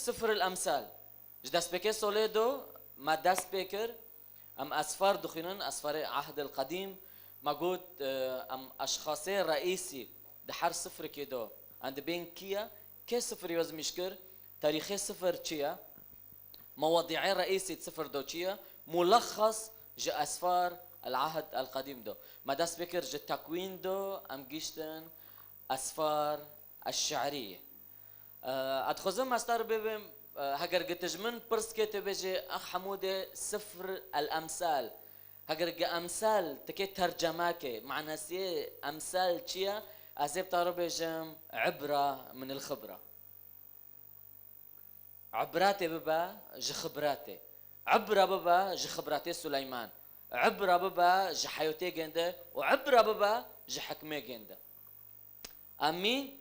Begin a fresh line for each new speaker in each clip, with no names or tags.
سفر الأمثال جداس بكر سوليدو ما داس بكر أم أسفار دخينن أسفار عهد القديم ما قلت أم أشخاصي رئيسي دحر سفر كيدو عند بين كيا كي سفر يوز مشكر تاريخي سفر تشيا مواضيع رئيسي سفر دو تشيا ملخص جا أسفار العهد القديم دو ما داس بكر جا تكوين دو أم جيشتن أسفار الشعرية أدخزم أستار ببم هجر جتجمن برسكت بيجي أخ حمودة سفر الأمثال هجر أمثال تكي ترجماك معنى سي أمثال تشيا أزيب طارب جم عبرة من الخبرة عبراتي ببا جخبراتي عبرة ببا جخبراتي سليمان عبرة ببا جحيوتي جنده وعبرة ببا جحكمي جنده امين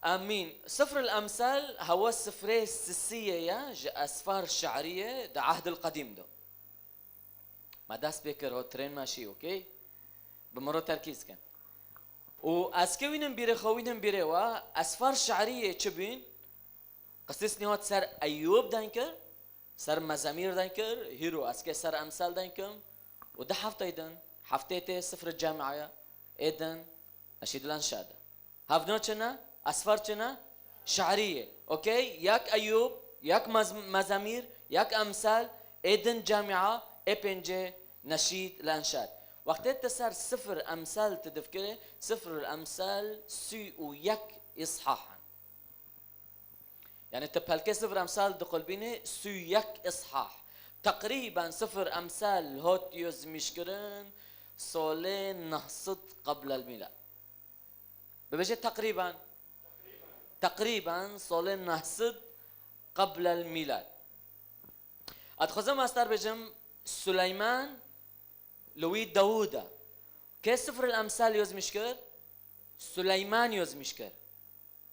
امين. سفر الامثال هو السفرية السياسية يا اسفار شعرية ده عهد القديم ده ما داس بيكر هو ترين ماشي اوكي بمرو تركيز كان واسكوينن بيري خوينن بيري وا اسفار شعرية تشبين قصص نهات سر ايوب دانكر سر مزامير دانكر هيرو اسكي سر امثال دانكم وده حفظ ايضا حفظته سفر الجامعة ايضا نشيد الانشاد هافنوتشنا اسفارتشنا شعريه اوكي ياك ايوب ياك مزامير ياك امثال ايدن جامعه ابنجي نشيد الانشاد وقت تسار سفر امثال تذكره سفر الامثال سي وياك اصحاحا يعني تبهلك سفر امثال دخل بيني سي ياك اصحاح تقريبا سفر امثال هوت يوز مشكرن سولين نهصد قبل الميلاد ببجي تقريبا سولين نهصد قبل الميلاد ادخزم استار بجم سليمان لوي داوود كي سفر الامثال يوز مشكر سليمان يوز مشكر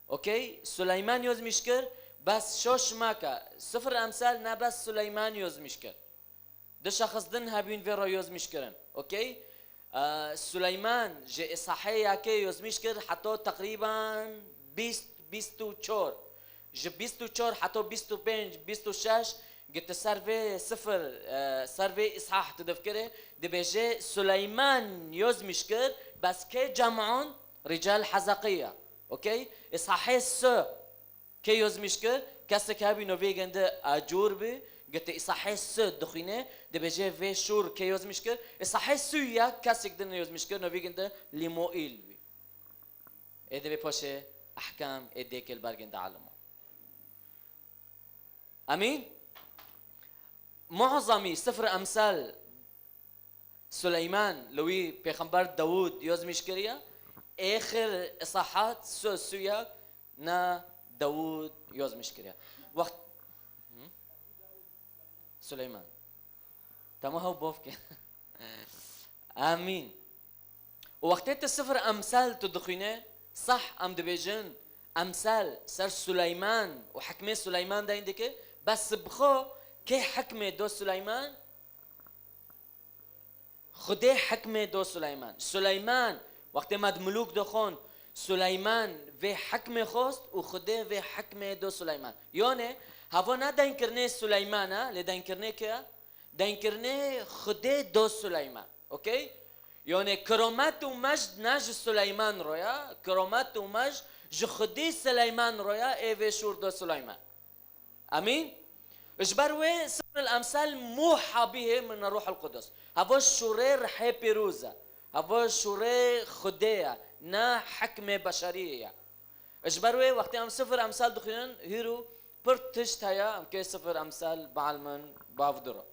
اوكي سليمان يوز مشكر بس شوش ماكا سفر الامثال نا بس سليمان يوز مشكر ده شخص دن هابين فيرو يوز مشكرن اوكي سليمان جي إصحاحية كي يوز مشكر حتى تقريبا بيستو تشور جي بيستو تشور حتى بيستو بينج بيستو شاش قلت سرفي سفر سرفي إصحاح تذكره دي بيجي سليمان يوز مشكر بس كي جمعون رجال حزقية اوكي إصحاحي سو كي يوز مشكر كسك هابي نوفي جند أجور بي قلت إصحاحي سو دخينه دي بيجي في شور كي يوز مشكر إصحاحي سو يا كسك دن يوز مشكر نوفي جند ليموئيل بي إذا بيبوشه أحكام إديك البرجند علمه أمين. معظمي سفر أمثال سليمان لوي بيخمبر داوود يوز مشكريا آخر إصحاحات سو سوياك نا داوود يوز مشكريا وقت سليمان تما هو بوفك آمين. وقتت السفر أمثال تدخينه صح أم دبيجن أمثال سر سليمان وحكمة سليمان ده عندك بس بخو كي حكمة دو سليمان خدي حكمة دو سليمان وقت ما الملوك دخون سليمان في حكمة خوست وخدي في حكمة دو سليمان يونه هفونا داينكرني سليمان لداينكرني كيا داينكرني خدي دو سليمان اوكي يعني كرامات ومجد ناج سليمان رويا كرامات ومجد جخدي سليمان رويا ايفي شور دو سليمان امين. اجبروي سفر الامثال موحى به من الروح القدس هذا الشرير حي بيروزا هذا الشرير خديا نا حكمه بشريه اجبروي وقت ام سفر امثال دخلن هيرو برتشت هيا ام كي سفر امثال بعلمن بافدرو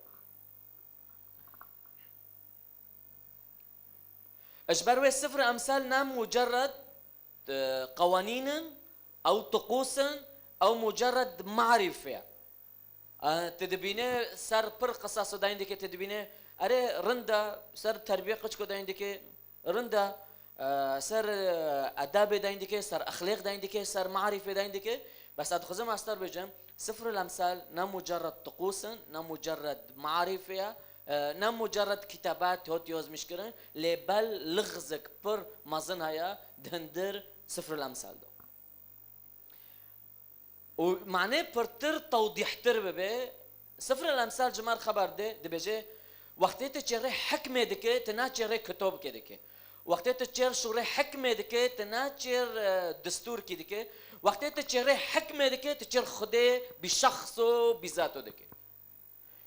اجبروي سفر امثال نام مجرد قوانين او طقوس او مجرد معرفه تدبينه سر پر قصاص داين ديك تدبينه اري رندا سر تربيه قچكو داين ديك رندا سر اداب داين ديك سر اخلاق داين ديك سر معرفه داين ديك بس ادخزم استر بجم سفر الامثال نا مجرد طقوس نا مجرد معرفه نا مجرد كتابات هوت يوز مشكرن لبل لغزك بر مازن هيا دندر سفر الامثال دو ومعناه برتر توضيح تربه سفر الامثال جمار خبر ده بيجي وقتی تچره حکمه دکه تناچره کتاب که دکه وقتی تچر شوره حکمه دکه تناچر دستور که دکه وقتی تچره حکمه دکه تچر خدا بشخص و بذاته دکه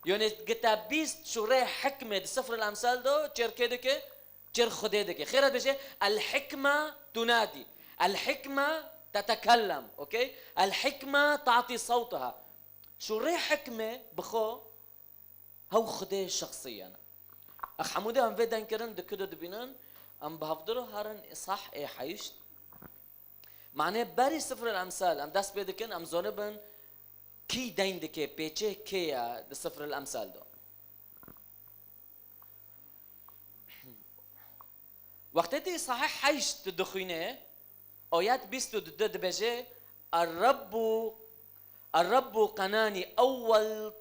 یعنی گتا 20 شوره حکمه د سفر الامثال دو چر که دکه چر خدا دکه خیرت بشه الحكمه تنادي الحكمه تتكلم اوكي الحكمه تعطي صوتها شوره حكمه بخو هو خدای شخصیاً. اخ حموده هم ویدن کردن دکتر دبینن ام بهفدرو هرن اصح ای حیشت معنی بری سفر الامثال ام دست بیدکن ام زونبن کی دین دکه پیچه کیا د سفر الامثال دو وقتی تی صحیح حیشت دخینه آیات 22 بجه الرب قناني اول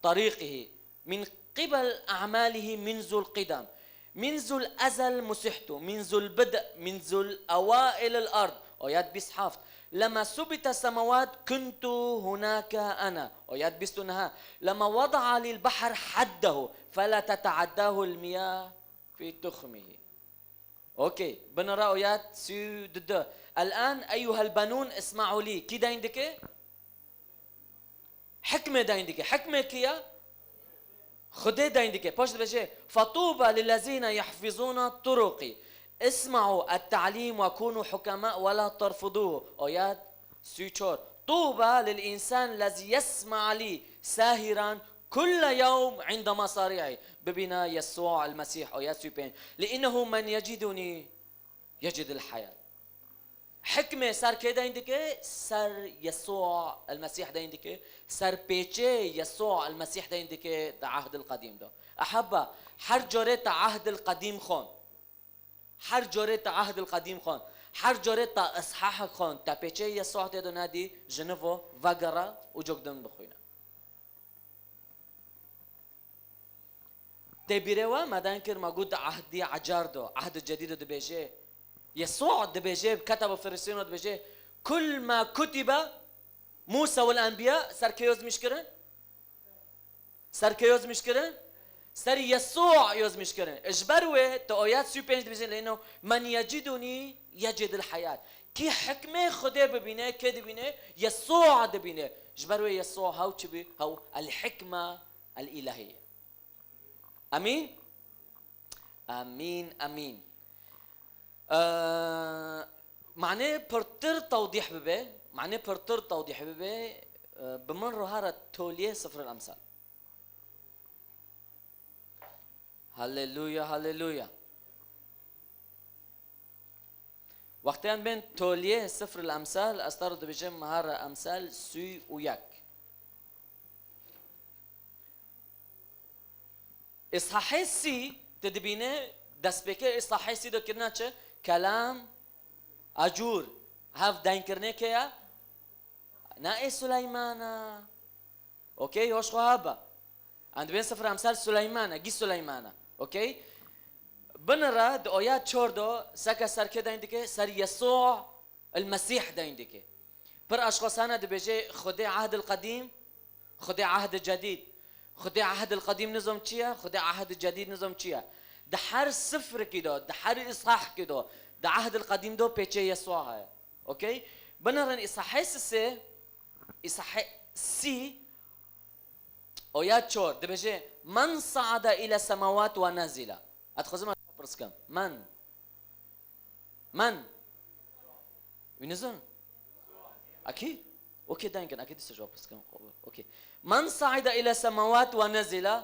طريقه من قبل أعماله منذ القدم منذ الأزل مسحته منذ البدء منذ الأوائل الأرض آيات 20 لما ثبت السماوات كنت هناك أنا آيات 29 لما وضع للبحر حده فلا تتعداه المياه في تخمه أوكي بنرى آيات 32 الآن أيها البنون اسمعوا لي كي دا عندك حكمة دا عندك حكمة كيا خدي دا عندك باش بجي فطوبى للذين يحفظون طرقي اسمعوا التعليم وكونوا حكماء ولا ترفضوه آيات 34 طوبى للإنسان الذي يسمع لي ساهرا كل يوم عند مصارعي ببنا يسوع المسيح آيات 75 لأنه من يجدني يجد الحياة حكمة صار كده عندك صار يسوع المسيح ده عندك صار بيجي يسوع المسيح ده عندك ده عهد القديم ده أحبة هر جورة عهد القديم خون هر جورة عهد القديم خون هر جورة إصحاح خون تا بيجي يسوع ده نادي جنوفو وغرا وجودن بخوينا تبيروا ما دانكر موجود عهدي عجار ده عهد الجديد ده بيجي يسوع دبيجي كتب فريسيون دبيجي كل ما كتب موسى والانبياء صار كيوز مشكرن صار كيوز مشكرن صار يسوع يوز مشكرن اجبروه تآيات 35 دبيجي لانه من يجدني يجد الحياه كي حكمه خدا ببينه كده ببينه يسوع دبينه اجبروه يسوع هاو تشبي هاو الحكمه الالهيه امين امين امين معناه برتر توضيح ببه معناه برتر توضيح ببه بمنرو هارا توليه سفر الأمثال هللويا هللويا وقتين بين توليه سفر الأمثال أسترد بجم هارا أمثال سوي وياك إصحاحي سي تدبينه دست بكر إصحاحي سي دو كرنا چه كلام أجور هاف داين كرنه كيا نائي سليمانا اوكي هوش خوابا عند بين سفر أمثال سليمانا جي سليمانا اوكي بنرى دو آيات چوردو سكا سر كده عندك سر يسوع المسيح ده عندك بر أشخاصانا دو بيجي خدي عهد القديم خدي عهد الجديد خدي عهد القديم نظام چيا خدي عهد الجديد نظام چيا ده هر سفر كده ده هر إصحاح كده ده عهد القديم ده بيجي يسوع هاي اوكي بنرى إصحاح سي إصحاح سي آيات چور ده بيجي من صعد إلى السماوات ونزل أتخذ ما برسكم من بنزل أكيد اوكي ده يمكن أكيد استجواب برسكم اوكي من صعد إلى السماوات ونزل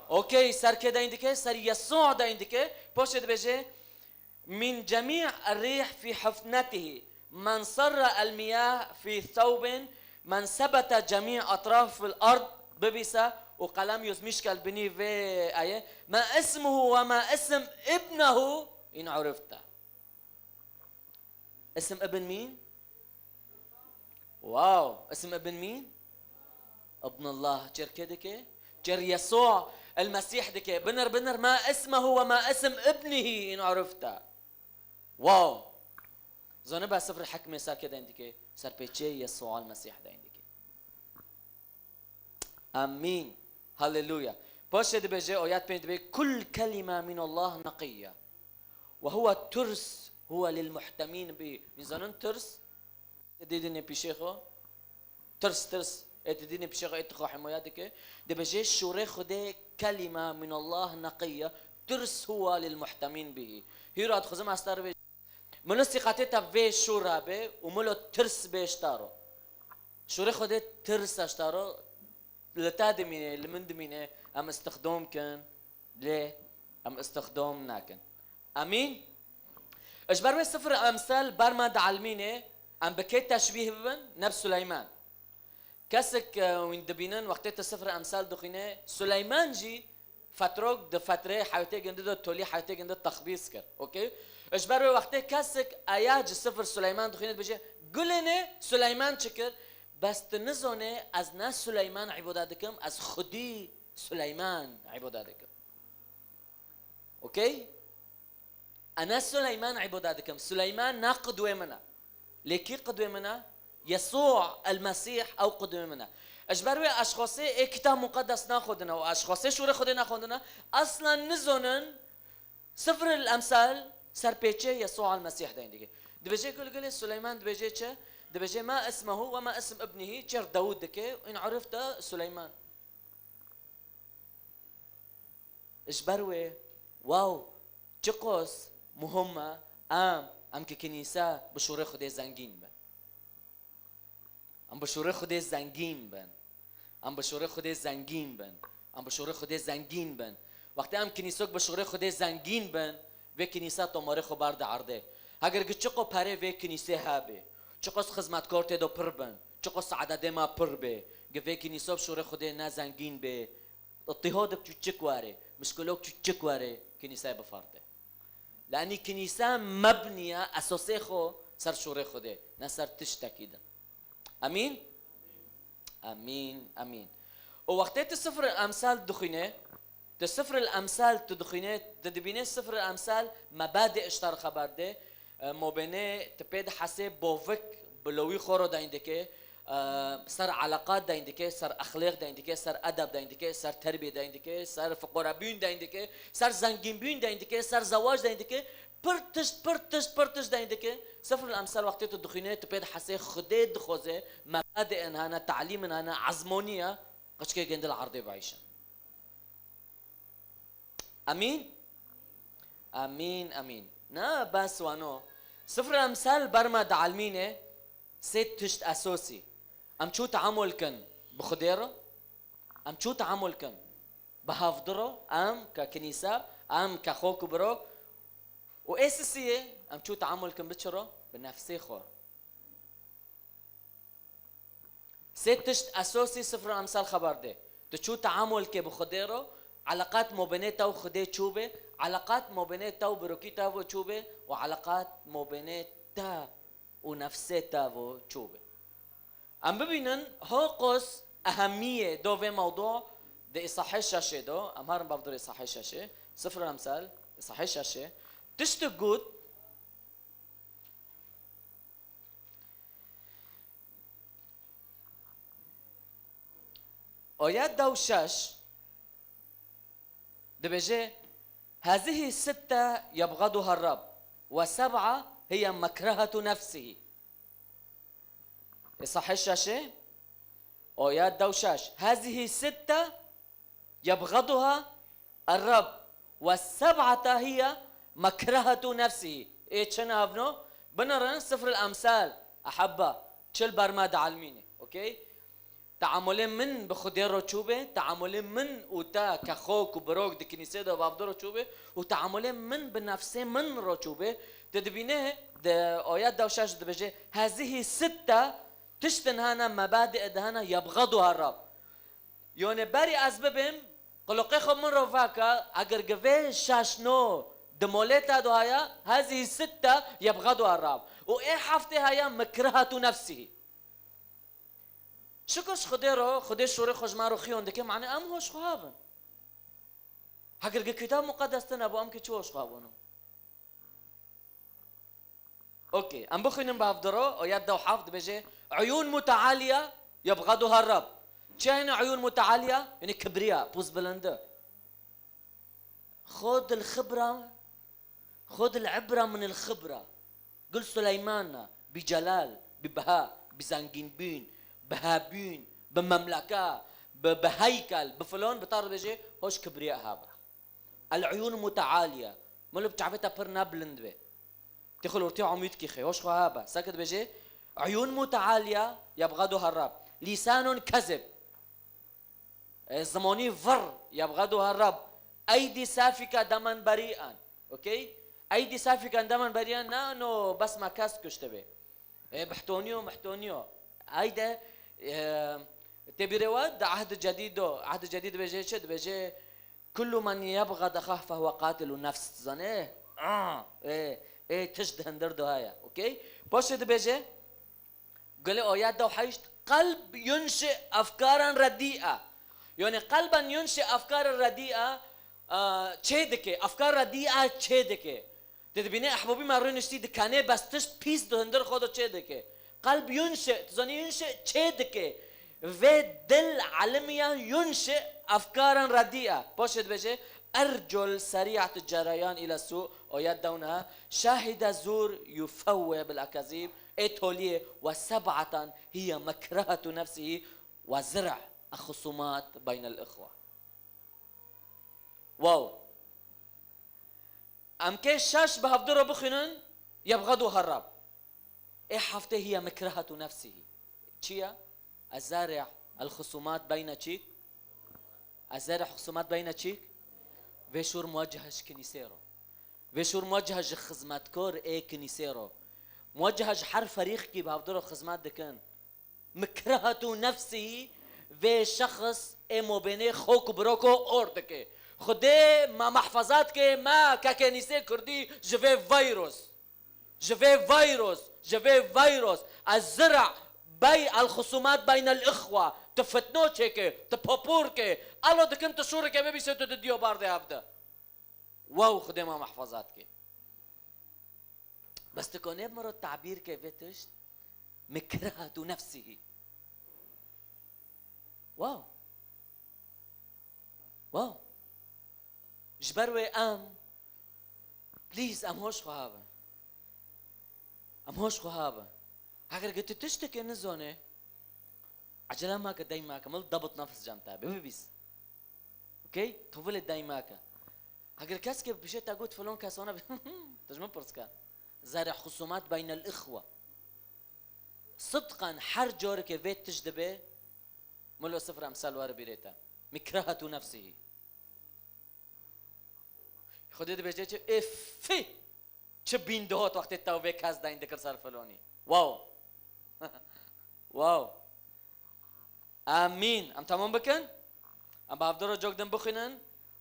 اوكي صار كده عندك صار يسوع ده عندك بوش ده بيجي من جميع الريح في حفنته من صر المياه في ثوب من ثبت جميع أطراف الأرض ببسة وقلم يزمشكل بني في آية ما اسمه وما اسم ابنه إن عرفته اسم ابن مين؟ واو اسم ابن مين؟ ابن الله جر كده جر يسوع المسيح دكي بنر ما اسمه وما اسم ابنه إن عرفته واو زونبها سفر الحكمة صار كده عندك سر پیچه یسوع المسیح دایندگی. امین. هللويا. باشه دبجه آیات پنج دبجه كل كلمة من الله نقية وهو الترس هو للمحتمين به. میزنن ترس دیدین پیشخو ترس اتدين بشغل اتقى حماياتك دبجه شوري خده كلمة من الله نقية ترس هو للمحتمين به. هيراد خزم استار به منو ثقته به شورا به وملو ترس بهشتارو شوري خده ترس اشتارو لتادمينه لمندمينه ام استخدام كان ليه ام استخدام ناكن. امين. اجبر به سفر امثال برما دعلمينه ام بكيت تشبيه ببن نفس سليمان كسك وين دبينن وقت سفر امثال دخينه سليمان جي فتروك د فتره حياته جنده تولي حياته جنده تخبيص كر اوكي اجبر به وقت كسك اياج سفر سليمان دخينه بيجي قلنه سليمان شكر بس تنزونه از ناس سليمان عبادتكم از خدي سليمان عبادتكم اوكي انا سليمان عبادتكم سليمان نا قدوه منا لكي قدوه منا يسوع المسيح او قدوه منا اجبروي اشخاصي كتاب مقدس ناخذنا واشخاصي شوري خدنا ناخذنا اصلا نزونن سفر الامثال سر بيتشه يسوع المسيح دايندگي دبجه كل سليمان دبجه چه دبجه ما اسمه وما اسم ابنه چر داود دكه ان عرفت سليمان اجبروي واو چقوس مهمه ام ككنيسه بشوري خدي زنگين بن ام بشوري خدي زنگين بن ام بشوري خدي زنگين بن ام بشوري خدي زنگين بن وقتی ام کنیسه بشوري خدي زنگين بن و کنیسه تماره خبر دعرده اگر چقو پره و کنیسه هابه چقوس خدمتکار تدو پر بن چقوس عدد ما پر به و کنیسه بشوري خدي نه زنگين به اضطهادك چچک واره مشکلوك چچک واره کنیسه بفرده لأني كنيسة مبنية أساسي خو سر شوري خده نه سر تشتكيدن. أمين أمين أمين. ووقت السفر الأمثال دخينه السفر الأمثال تدخينه تدبينه سفر الأمثال مبادئ اشتر خبر ده مبنى تبيد حسب بوفك بلوي خورو دا عندك سر علاقات دا عندك سر أخلاق دا عندك سر أدب دا عندك سر تربية دا عندك سر فقرابين دا عندك سر زنگين دا عندك سر زواج دا عندك پرتش دا عندك سفر الأمثال وقت تدخينه تبيد حسب خديد خوزه مبادئ انها تعليم انها عزمونية قش كي جند العرض بعيشة. أمين أمين أمين. نا بس وانو سفر الأمثال برما دعلمينه ست تشت أساسي ام شو تعامل كن بخديره ام شو تعامل كن بهافدره ام ككنيسة ام كخوك برو واساسية ام شو تعامل كن بتشرو بنفسي خور ست تشت أساسي سفر الأمثال خبر ده تشو تعامل كي بخديره علاقات مبنيته وخدي تشوبه علاقات مبنيته وبروكيته وتشوبه وعلاقات مبنيته ونفسيته وتشوبه. ام ببینن هاقص اهمیه دو و موضوع ده اصحاح الشاشه دو ام هرم بفضل اصحاح الشاشه سفر الامثال اصحاح الشاشه تشتقود آيات دو شاش ده بيجي هذه الستة يبغضها الرب وسبعة هي مكرهة نفسه. صح الشاشة آيات دوشاش هذه ستة يبغضها الرب والسبعة هي مكرهة نفسه. ايه چنا ابنو بنرن سفر الأمثال أحبة چل برماد علميني اوكي تعامل من بخدير روچوبه تعامل من وتا كخوك وبروك دي كنيسه ده بابدر روچوبه وتعامل من بنفسه من روچوبه تدبينه ده آيات دوشاش ده بيجي هذه ستة تشتن هانا مبادئ دهانا يبغضها الرب يعني بري از ببم قلقه خب من رفاكا اگر قوه شاشنو دمولتا دو هيا هذه الستة يبغضها الرب وايه حفته هيا مكرهة نفسه شكوش خديرو خدي شوري خجمارو خيون دكي معني ام هوش خوابن اگر كتاب مقدس تنبو ام كي چوش خوابنو اوكي ام بخنم بافدرو ويد وحافظ بيجي عيون متعاليه يبغضها الرب. شاين عيون متعاليه يعني كبرياء بوز بلنده. خذ الخبره، خذ العبره من الخبره. قل سليمان بجلال ببهاء بزنجنبين بهابين بمملكه بهيكل بفلون بطار بيجي هوش كبرياء هذا. العيون متعاليه مولو بتعرفتها برنا بلندبه تدخل ورتي عميد كيخي هوش هابا ساكت بيجي عيون متعاليه يبغضها الرب. لسان كذب زماني فر يبغضها الرب. ايدي سافكه دما بريئا. اوكي ايدي سافكه دما بريئا نانو بس ما كاس كشتبه محتونيو هيدا تبي رواد عهد جديد بيجي شد بيجي كل من يبغض اخاه فهو قاتل نفس زن ايه تشد هندردو هايا. اوكي بوشد بيجي قال اوياد دو حيشت قلب ينشئ افكارا رديئه. يعني قلبا ينشئ افكار رديئه تشيدكي افكار رديئه تشيدكي تدبيني احبابي ما رنشتي دكانه بس تش بيس دو هندر خودو تشيدكي قلب ينشئ تزني ينشئ تشيدكي في دل علميا ينشئ افكارا رديئه. بوشد بيجي ارجل سريعه الجريان الى السوء ويدونها شاهد زور يفوه بالاكاذيب اتوليه وسبعه هي مكرهه نفسه وزرع الخصومات بين الاخوه. واو ام كيش شاش بهفدرو بخنن يبغضها الرب. ايه حفته هي مكرهه نفسه تشيا الزارع الخصومات بين تشيك الزارع خصومات بين تشيك وشور موجهش كنيسيرو وشور موجهش خدمات كور ايه كنيسيرو موجهش حرف فريق كي بهفدرو خدمات دكان مكرهه نفسه و شخص امو بيني خوك بروكو اوردكي خدي ما محفظات كي ما ككنيسه كردي جوي فيروس الزرع بي الخصومات بين الاخوه تفتنوش هيك تبابورك الو دكنت شورك يا بيبي ستو ديو باردي هفده واو خدي ما محفظات كي بس تكون مرة التعبير كيف تشت مكرهة نفسه. واو جبروي بليز هوش خهابة اگر قلت تشتكي نزونه عجلا ماك دايماك مل ضبط نفس جامتا بيبيس. اوكي طول دايماك اگر كاسكي بشي تقول فلون كاسونا تجمع برسكا زارع خصومات بين الاخوه صدقا حر جورك فيت تجدبه ملو صفر امثال وار بيريتا مكرهة نفسه خديت بيجي افي تشبين دوت وقت التوبه كاز دا عندك صار فلوني. واو امين ام تمام بكن ام بافدرو جوجدن بخنن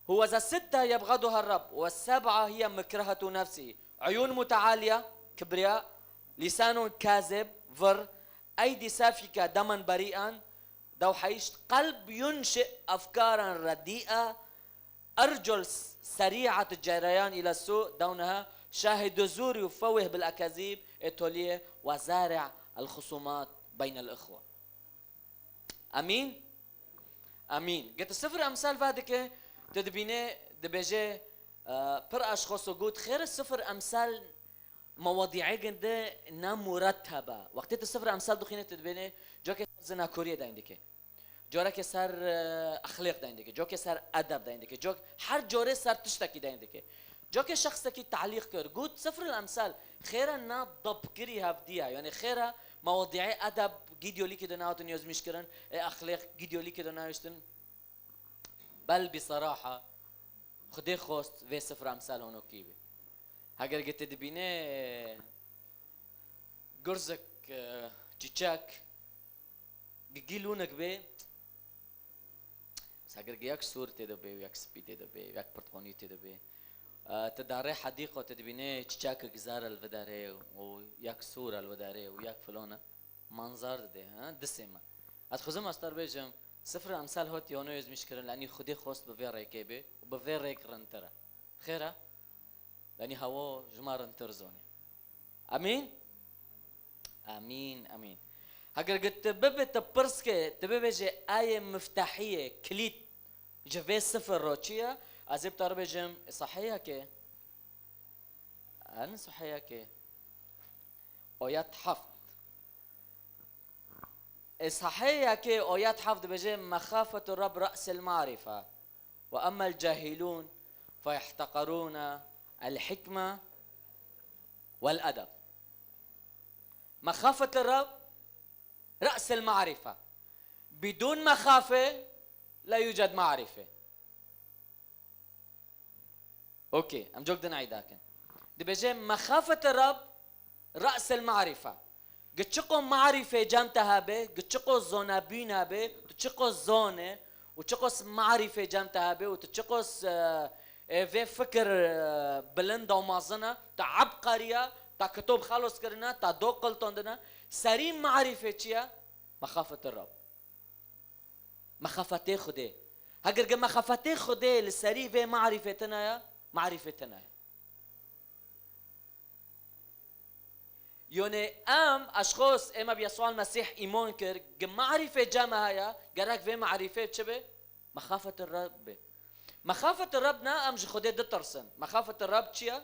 هو ذا ستة يبغضها الرب والسبعة هي مكرهة نفسه. عيون متعالية كبرياء لسان كاذب فر ايدي سافكة دما بريئا دو حيشت قلب ينشئ افكارا رديئة ارجل سريعة الجريان الى السوء دونها شاهد زور يفوه بالاكاذيب اتوليه وزارع الخصومات بين الاخوة. امين قلت السفر امثال فادك تدبيني دبيجي بر اشخاص وجود خير السفر امثال مواضيع جدا نام مرتبه وقت السفر امثال دخينه تدبيني جوك زنا كوريا دا عندك جورك صار اخلاق دا عندك جوك صار ادب دا عندك جوك هر جوره صار تشتكي دا عندك جوك شخص کی تعلیق کر گوت سفر الامثال خیره نا ضب کری هفدیه یعنی خیره مواضیع ادب گیدیولی که دناوتن یزمیش کرن اخلاق گیدیولی که دناوشتن بل بصراحه خدي خوست في سفر امثال هونو كيبي هاگر قلت دبينه جرزك تشاك جيلونك بي ساگر ياك سور تدبي وياك سبي تدبي وياك برتقاني تدبي تداري حديقه تدبينه تشاك جزار الوداري وياك سور الوداري وياك فلونه منظر ده ها دسمه اتخزم استر بيجم سفر امثال هوت يونو يزمش كرن لاني خدي خوست بفير ريكيبي وبفير ريك رنترا خيره لاني هو جمار انترزوني. امين امين امين. هاگر قلت تببه تبرسكي تببه جي آية مفتاحية كليت جفي سفر روشيا ازيب تربي جم صحيح كي أنا صحيح كي آيات حفظ صحيح كي آيات حفظ بجي مخافة الرب رأس المعرفة وأما الجاهلون فيحتقرون الحكمة والأدب. مخافة الرب رأس المعرفة، بدون مخافة لا يوجد معرفة. اوكي ام جوك دنا عيداكن دي بيجي مخافة الرب رأس المعرفة. قد معرفة جامتها به قد زونا بينا به تشقو زونة وتشقوس معرفة جامتها به وتشقوس في فكر بلند ومازنا تعبقرية تا كتب خالص كرنا تا دوقل توندنا سريم معرفة چيا مخافة الرب. مخافته خده هگر مخافته خده لسری و معرفتنا يا معرفتنا یونه ام اشخاص اما بيسوع المسيح ایمان کر معرفه جمع هيا جرك في معرفه چبه مخافة الرب. مخافة الرب نا ام خده دترسن مخافة الرب چيا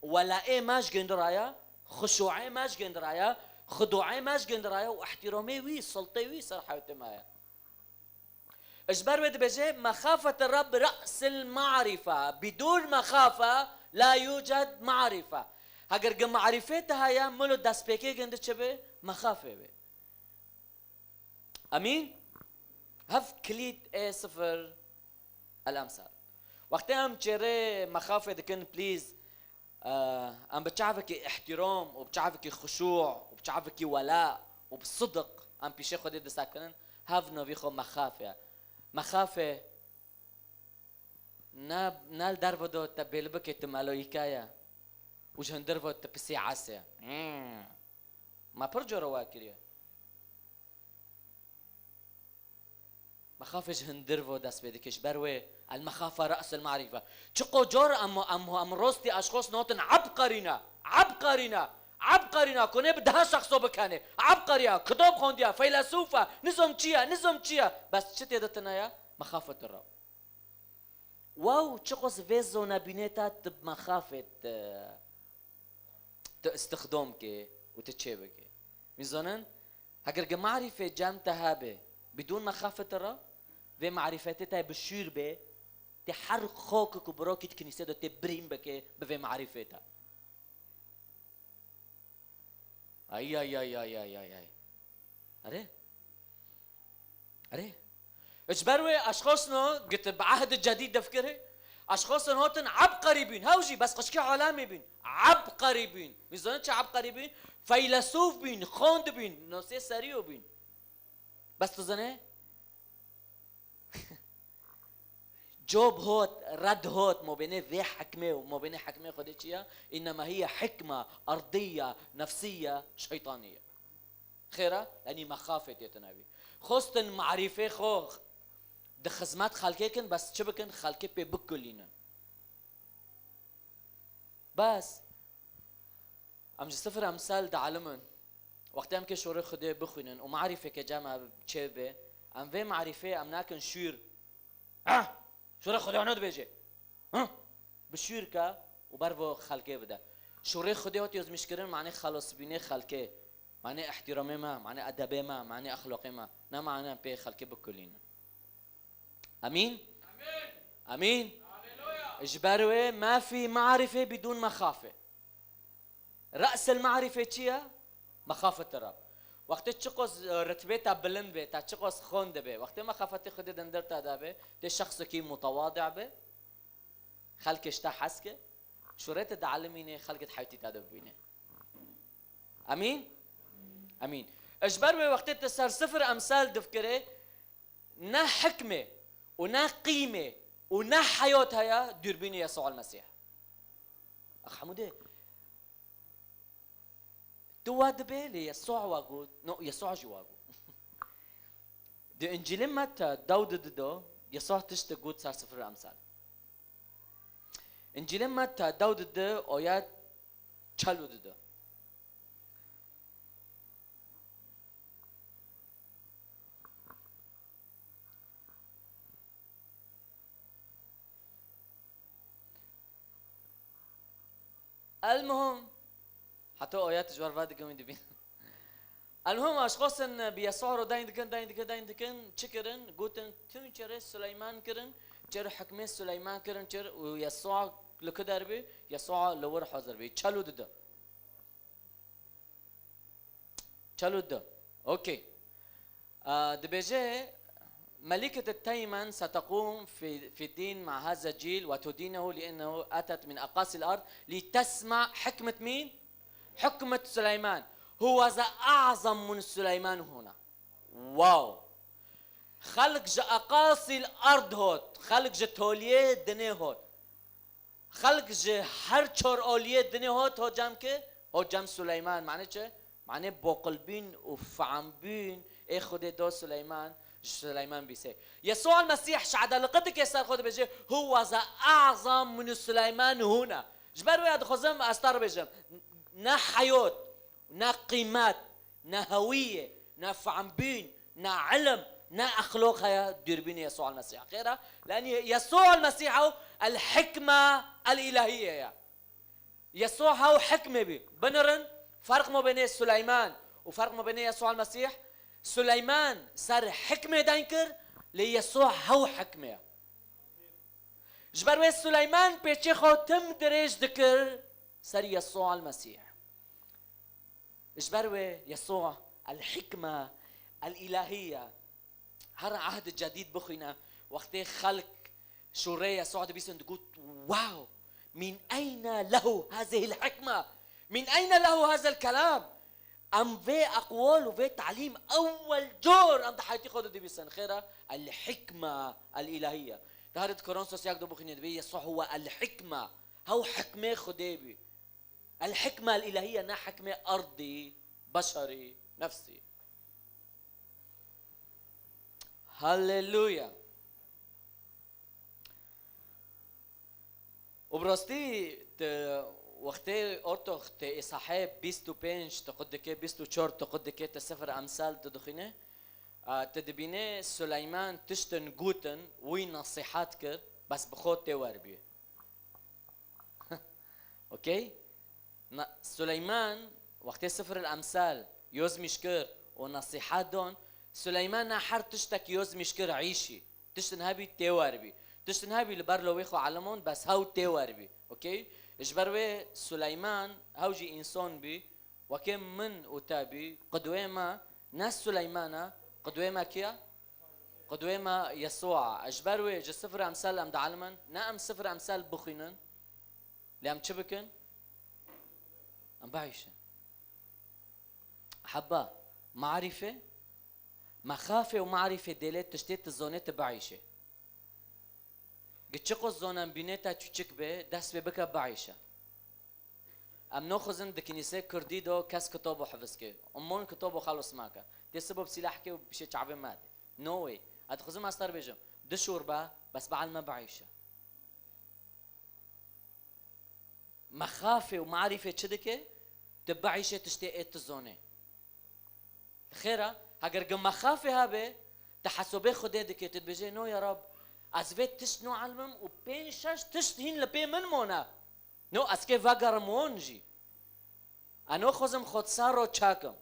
ولا ماش جندرايا خشوعي ماش جندرايا خضوعي ماش جندرايا واحترامي وي سلطي وي صراحه تمايا. اجبر ود بجي مخافة الرب رأس المعرفة، بدون مخافة لا يوجد معرفة. اگر معرفتها يا ملو دست بيكي گنده چبه مخافة به. امين. هف كليت اي سفر الامثال. وقتی هم چره مخافة دكن بليز ام بتعرفك احترام وبتعرفك خشوع وبتعرفك ولاء وبصدق ام بيشي خودي دساكنن هاف نوفي خو مخافة. مخافة نال دربدو تبيلبك تمالويكايا وجهن دربو تبسي عسى ما برجو رواكريا مخافة جهن دربو داس بيدكش بروي المخافة رأس المعرفة. تشقو جور ام روستي اشخاص نوتن عبقرينا كونه بدها شخصو بكانه عبقريا كتب خونديا فيلسوفة نظم چيا بس چه تدتنا يا مخافة الرب. واو تشقوس فيزو نبينيتا تب مخافة استخدامك وتتشابك ميزانن هاگر معرفة جامتها به بدون مخافة الرب و معرفتها بشير به تحرق خوكك وبراكت كنيسة دو تبريم بك بفي معرفتها. اي اري اجبروي اشخاصنا قلت بعهد الجديد دفكره اشخاص هوتن عبقري بين هاوجي بس قشكي عالمي بين عبقري بين ميزانش عبقري بين فيلسوف بين خوند بين نوسي سريو بين بس تزنه جوب هوت رد هوت مو بينه ذي حكمه ومو بينه حكمه خدتشيا انما هي حكمه ارضيه نفسيه شيطانيه خيره لاني مخافه يتنابي خوستن معرفه خو د خدمات خلکن بس چه بکن خلکه په بکلینن بس ام سفر امثال د علمن وقت هم که شوره خدا بخوینن و معرفه که جمع چه به ام و معرفه ام ناکن شور شوره خدا ند بيجي بشور که و برو خلکه بده شوره خدا وقت یوز مشکرن معنی خلاص بینه خلکه معنی احترام ما معنی ادب ما معنی اخلاق ما نه معنی په خلکه بکلینن. امين امين اجبروي ما في معرفه بدون مخافه. راس المعرفه چيا مخافه الرب. وقت تشقص رتبتها بلند به تشقص خوند به وقت مخافه خود دندرت ادابه ده شخص كي متواضع به خلقش تا حسكه شريت تعلمينه خلقت حياتي تدبينه. امين امين اجبروي وقت تسر سفر امثال دفكره نا حكمه ونا قيمة ونا حياة هيا دوربين يسوع المسيح. أخ حمودي تواد بالي يسوع واجود نو يسوع جواجو دي إنجيل متى داود ددو يسوع تشتغود صار سفر أمثال إنجيل متى داود ددو آيات چلو ددو المهم حتى آيات جوار بعد كمان دبين. المهم اشخاص بيسوع رو داين تشكرن قوتن تنشر سليمان كرن چر حكمه سليمان كرن چر ويسوع لكدر بي يسوع لور حاضر بي چلو ده چلو ده اوكي. دبيجي ملكة التيمن ستقوم في الدين مع هذا الجيل وتدينه لأنه أتت من أقاصي الأرض لتسمع حكمة مين؟ حكمة سليمان. هو ذا أعظم من سليمان هنا. واو. خلق جا أقاصي الأرض هوت، خلق جا توليه دنيا هوت، خلق جا هر چور أوليه دنيا هوت هو جام كه؟ هو جام سليمان. معنی چه؟ معنی بقلبين وفعمبين إيه خده دو سليمان بيسي. يسوع المسيح شعدا لقدك يسار خود بيجي هو ذا أعظم من سليمان هنا. جبروا يا دخزم أستار بيجم نا حيوت نا قيمات نا هوية نا فعمبين نا علم نا أخلاق هيا ديربين يسوع المسيح خيرا. لأن يسوع المسيح هو الحكمة الإلهية يا يسوع هو حكمة بي بنرن. فرق ما بين سليمان وفرق ما بين يسوع المسيح. سليمان صار حكمة دانكر ليسوع هو حكمة. جبروي سليمان بيتشي خو تم دريج ذكر صار يسوع المسيح. جبروي يسوع الحكمة الإلهية. هر عهد الجديد بخينا وقت خلق شوري يسوع بيسن تقول واو من أين له هذه الحكمة؟ من أين له هذا الكلام؟ أم في أقوال وفي تعليم أول جور أم حياتي خود دي بيسن خيرا الحكمة الإلهية. تهرت كورنثوس يقدر بخينا دبي يسوع هو الحكمة. هو حكمة خديبي. الحكمة الإلهية نا حكمة أرضي بشري نفسي. هاليلويا. وبرستي وقتی ارتخت اصحاب 25 تقدکه 24 تقدکه تسفر امثال تدخینه تدبینه سليمان تشتن گوتن وی نصیحات کرد بس بخود تیوار بیه. اوكي سليمان وقتی سفر الامثال يوزمش كر ونصيحات دون سليمان نحر تشتك يوزمش كر عيشي تشتن هابي تيوار بي تشتن هابي لبرلو ويخو علمون بس هاو تيوار بي. اوكي اجبروي سليمان هوجي انسان بي وكم من وتابي قدوه ما ناس سليمانا قدوه ما كيا قدوه ما يسوع. اجبروي جا سفر امثال ام دعلمن نام سفر امثال بخينن لام تشبكن ام بعيشن حبا معرفه مخافه ومعرفه ديلت تشتيت الزونات بعيشه قتشقو الزونان بينيتا تشيك به داس بك بعيشه. ام ناخذن دكنيسه كردي دو كاس كتابو حفظكي امون كتابو خلص معك دي سبب سلاحكي وبشي تعبي ماد نو واي ادخذ ماستر بيجم دشور با بس بعلم بعيشه مخافه ومعرفه تشدكي تبعيشه تشتيت الزونه خيره هاجر مخافه هابه تحسبي خديدك تبجي نو يا رب ازفت تشنو علمم وبينشش تشتهين لبي من مونا نو اسكي فاجر مونجي انا خوزم خود سارو تشاكم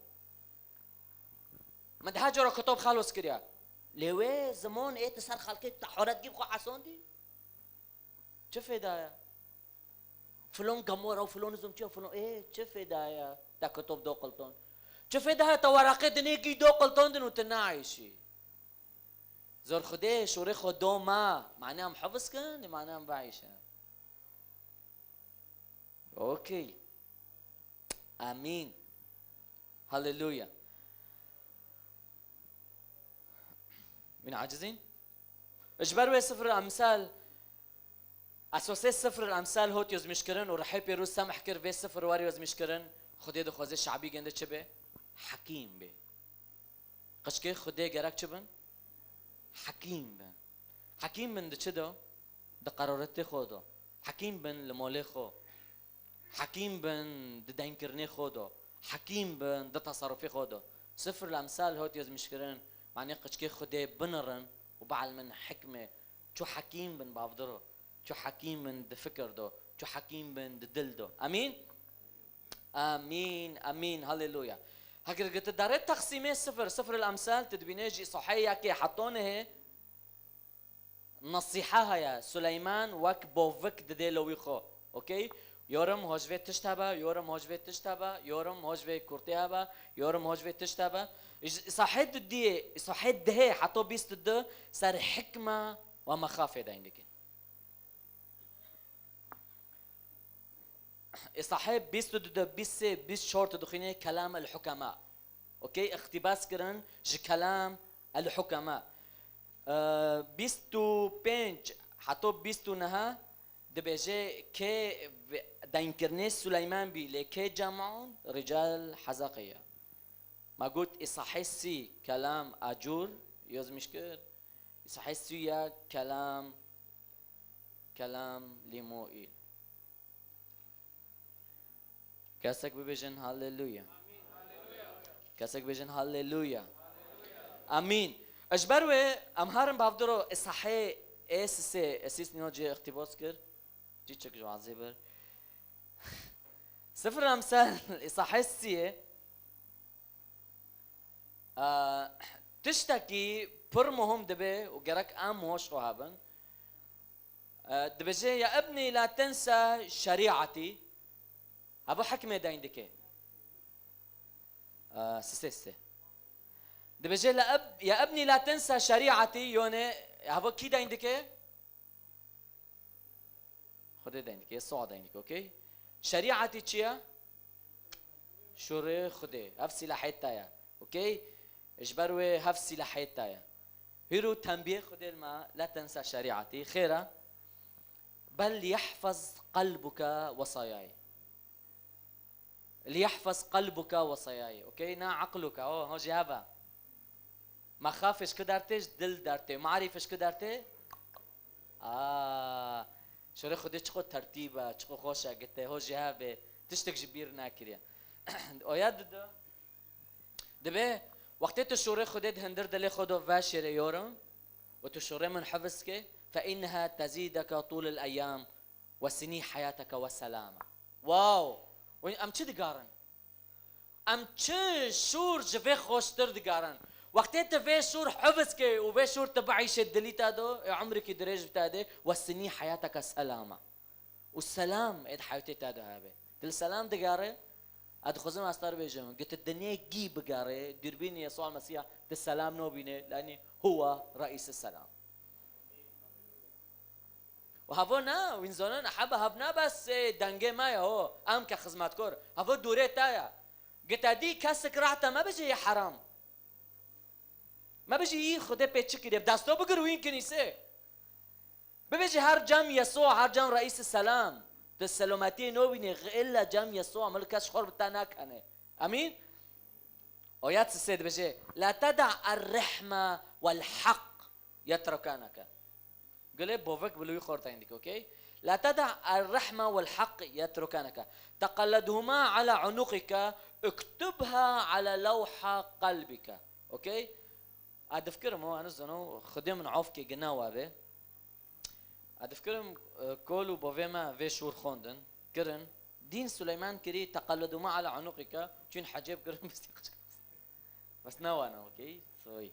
مدهاجر كتب خلص كريا لوي زمان ايه تسر خلقي تحورت جيب خو حسوندي شوف هدايا فلون جمورة وفلون زمتي وفلون ايه شوف هدايا دا كتب دو قلتون شوف هدايا تورقه دنيجي دو قلتون دنو تناعيشي زور خدي شوري خدو ما معناها حفظ كان معناها بعيشه. اوكي امين هللويا. من عاجزين اجبروا سفر الامثال اساسي سفر الامثال هوت يوز مشكرن ورحيب يروس سامح كر في سفر واري يوز مشكرن خدي دو خوازي شعبي جنده چبه حكيم به قشكي خدي جرك چبن حكيم بن حكيم بن دچدو د قرارت خودو حكيم بن لمول خو حكيم بن د دینکرنی خودو حكيم بن د تصرفی خودو. سفر الامثال هوت يوز مشكرن معنی قشكي خدي بنرن وبعل من حكمه شو حكيم بن بافدرو شو حكيم بن د فكر دو شو حكيم بن د دل دو. امين. امين امين هللويا. هكذا قلت دارت تقسيمه سفر الامثال تدبينيجي صحيح كي حطونه نصيحة يا سليمان وك بوفك ددي لويخو اوكي يورم هوجفي تشتبه يورم هوجفي تشتبه يورم هوجفي كورتيابا يورم هوجفي تشتبه صحيت دي صحيت ده حطو بيست ده صار حكمة ومخافة ده عندك صاحب بيست ده بيست شورت دخيني كلام الحكماء اوكي اقتباس كرن ج كلام الحكماء بيستو بينج حطو بيستو نها دبيجي كي داينكرني سليمان بي لكي جمعون رجال حزقية ما قلت إصحيسي كلام أجور يوز مشكر إصحيسي يا كلام لموئيل كاسك ببيجن هاليلويا كاسك ببيجن هاليلويا امين اجبروي امهارم بافدرو اصحي اسيس نيوجي اختباس كر جي تشك جو عزيبر سفر الامثال اصحي السيه تشتكي برمهم دبي وجرك ام وش هابن دبجي يا ابني لا تنسى شريعتي ابو حكمه دايندك سيسه دبجي يا ابني لا تنسى شريعتي يوني ابو كي دايندك خد دايندك يسوع دايندك اوكي شريعتي تشيا شوري خدي هفسي لحيتايا اوكي اجبروي هفسي لحيتايا هيرو تنبيه خدي الما لا تنسى شريعتي خيرا بل يحفظ قلبك وصاياي ليحفظ قلبك وصاياي اوكي نا عقلك هو جهابا ما خافش كدارتش دل دارتي ما عارفش كدارتي شوري خدي تشخو ترتيبه تشخو خوشا قلت هو جهابه تشتك جبير ناكريا اوياد دبي وقت تشوري خدي هندر دلي خدو فاشر يورم وتشوري من حفظك فإنها تزيدك طول الأيام وسني حياتك وسلامة. واو وين أم تشي دقارن أم تشي شور جفي خوشتر دقارن وقت تفي شور حفظك وفي شور تبعيش الدليت هادو عمرك دريج بتادي وسني حياتك سلامة والسلام إد حياتي تادو هابي السلام دقاري أدخزم أستار بيجم قلت الدنيا جيب دقاري دربيني يسوع المسيح السلام نوبيني لأني هو رئيس السلام وهافونا وينزونن أحب هفنا بس دنجة ما يهو أم كخدمات كور هافو دوري تايا قلت دي كسك راحته ما بيجي حرام ما بيجي يخده بيتشكي بداستو بقر وين كنيسة بيجي هر جام يسوع هر جام رئيس السلام السلامتي نوبيني إلا جام يسوع ملكش خرب تاناك أنا أمين ويات السيد بيجي لا تدع الرحمة والحق يتركانك قال بوفك بلوي خورت عندك اوكي لا تدع الرحمة والحق يتركانك تقلدهما على عنقك اكتبها على لوح قلبك اوكي ادفكرهم هو انزنو خدم عوفكي جناوابه ادفكرهم كولو بوفيما في شور خوندن كرن دين سليمان كري تقلدهما على عنقك تشين حجاب كرن بس نوانا اوكي سوي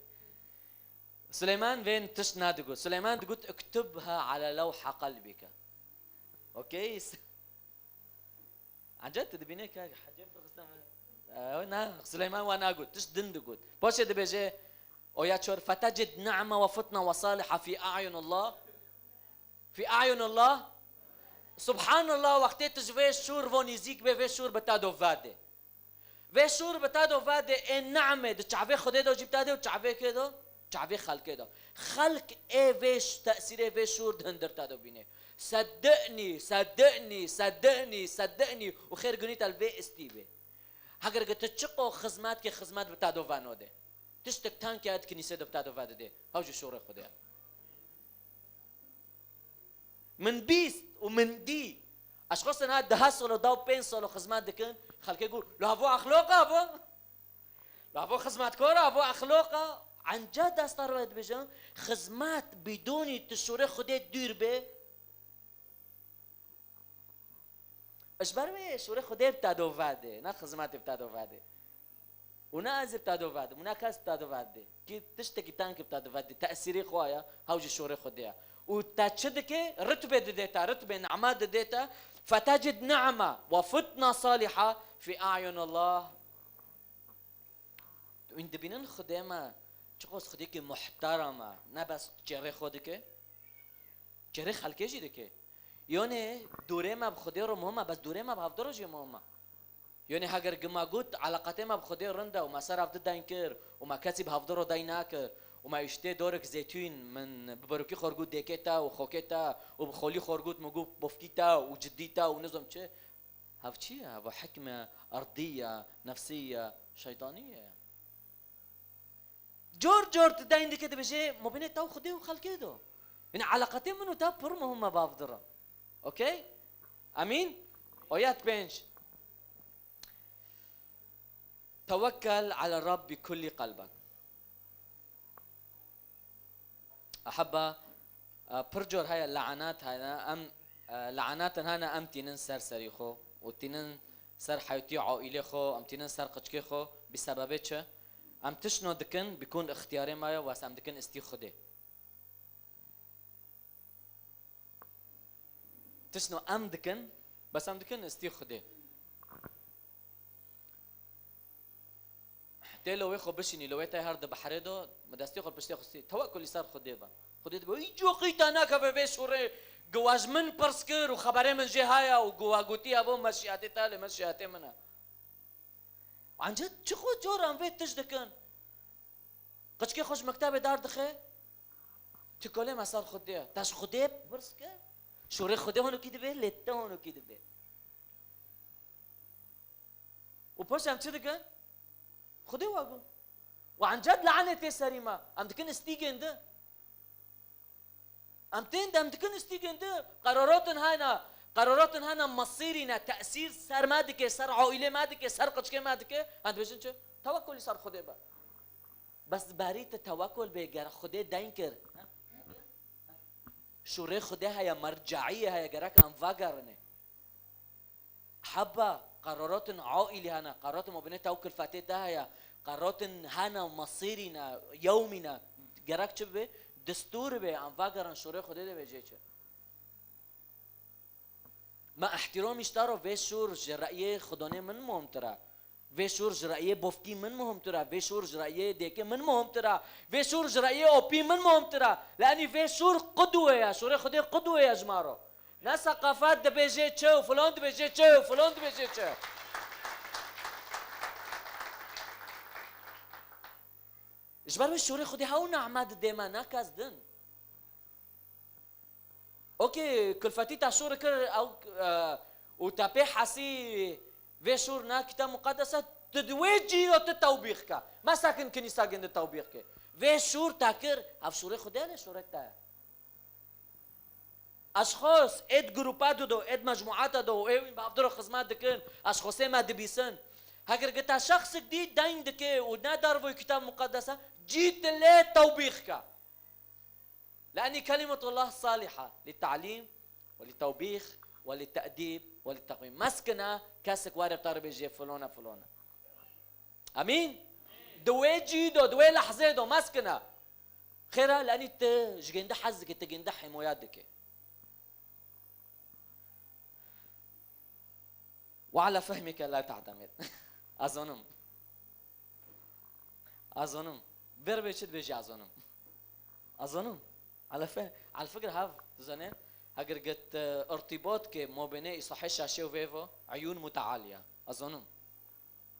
سليمان فين تشنادقو سليمان تقول اكتبها على لوح قلبك اوكي عن جد تدبينيك حجاب نا سليمان وانا اقول تش دندقود باش دبيجي وياتشور فتجد نعمه وفطنه وصالحه في اعين الله في اعين الله سبحان الله وقت تجوي شور فونيزيك بي شور بتادو فادي في شور بتادو فادي النعمه تشعفي خديدو جبتادو تشعفي كده تعبي خلق كده خلق ايش تأثير ايش شور دندر تادو بينه صدقني صدقني صدقني صدقني وخير جنيت البي استيبي هاگر قلت تشقو خدمات كي خدمات بتادو فانو ده تشتك تان كي اد كنيسه بتادو فاد ده هاوجو شور خدها من بيست ومن دي اشخاص انها دهسلو داو بينسلو خدمات دكن خلق يقول لا ابو اخلاقه ابو لا ابو خدمات كوره ابو اخلاقه عن جد استرويت بجان خدمات بدون تشوري خديت دير به اش برمي شوري خدي بتادو فاده نا خدمات بتادو فاده وناز بتادو فاده مناكاس بتادو فاده كي تشتكي تانك بتادو فاده تاثيري خوايا هاوجي شوري خديها وتشدك رتبه ديتا رتبه نعمات ديتا فتجد نعمه وفتنه صالحه في اعين الله. وانت بينن خدمه تشخص خديك محترمه نا بس جري خودك جري خلكيجي دكه یعنی دوره ما بخودی رو مهمه بس دوره ما بهفته جی مهمه یعنی اگر گماگوت علاقته ما بخودی رنده و ما سر هفته داین کر و ما کسی بهفته رو داین نکر و ما اشته دورک زیتون من ببروکی خورگوت دیکتا و خوکتا و بخولی خورگوت مگو بفکیتا و جدیتا و نظام چه هف چیه؟ هف حکمه ارضیه نفسیه شیطانیه جور تداین دکت بجه مبینه تاو خودی و خلقه دو یعنی علاقته منو تا پر مهمه بهفته اوكي امين آيات 5 توكل على الرب بكل قلبك. احبه برجور هاي اللعنات هاي ام لعنات هانا ام تنن سر سريخو وتنن سر حياتي عائله خو ام تنن سر قچكي خو بسبب چه ام تشنو دكن بيكون اختياري ما واس ام دكن استي خده تشنو ام دكن بس ام دكن استي خده تلو ويخو بشني لو يتا هرد بحردو مدستي خو بشتي خستي توكل صار خده با خده بو يجو قيتا ناكا بشوري جواز من برسكر وخبري من جهايا وجواغوتي ابو مشياتي تالي مشياتي منا عن جد شخو جور ام فيت تجدكن قشكي خوش مكتبه دار دخه تكولي ما صار خده تاش خده برسكر شوري خده هونو كده به لته هونو كده به وبوش ام تشدكن خده واقو وعن جد لعنتي سريمه ام تكن استيجند ام تكن استيجند قرارات هانا مصيرنا تاثير سر مادك سر عائله مادك سر قچك مادك انت بجن چه توكل سر خده با بس بريت توكل بگر خده داين كر شوري خده هيا مرجعيه هيا گرك ام وگرنه حبه قرارات عائله هانا قرارات مبنيه توكل فاتي ده هيا قرارات هانا مصيرنا يومنا گرك چه به دستور به ام وگرن شوري خده ده بجه چه ما احترامش داره و شور جرأیه خدانه من مهمتره و شور جرأیه بفتی من مهمتره و شور جرأیه دیگه من مهمتره و شور جرأیه اوپی من مهمتره لانی و شور قدوه یا شور خدا قدوه یا جمارو نه ثقافت ده بجه چه و فلان ده بجه چه و فلان ده بجه چه اجبار به شور خدا هاو نعمت دیما نکاز دن اوكي كلفتي تاشور كر او وتابي حسي في شورنا كتاب مقدسة تدويجي وتتوبيخك ما ساكن كنيسة عند التوبيخك في شور تاكر اف شوري خدانه شورتا اشخاص اد جروبات دو اد مجموعات دو اي بافضل خدمات دكن اشخاص ما دبيسن هاجر قتا شخص جديد داين دكه ونادر في كتاب مقدسة جيت له توبيخك لأن كلمة الله صالحة للتعليم وللتوبيخ وللتأديب وللتقويم مسكنة كاسك وارب طارب يجي فلونة فلونة أمين دوي جيدو دوي لحظة دو مسكنة خيرا لأن انت جيندا حزك انت جيندا حموياتك وعلى فهمك لا تعتمد أظنم بربي شد بيجي أظنم على فكرة هاف تزنين هاجر قت ارتباط كي مو بيني يصحي شاشة وفيفو عيون متعالية أظنم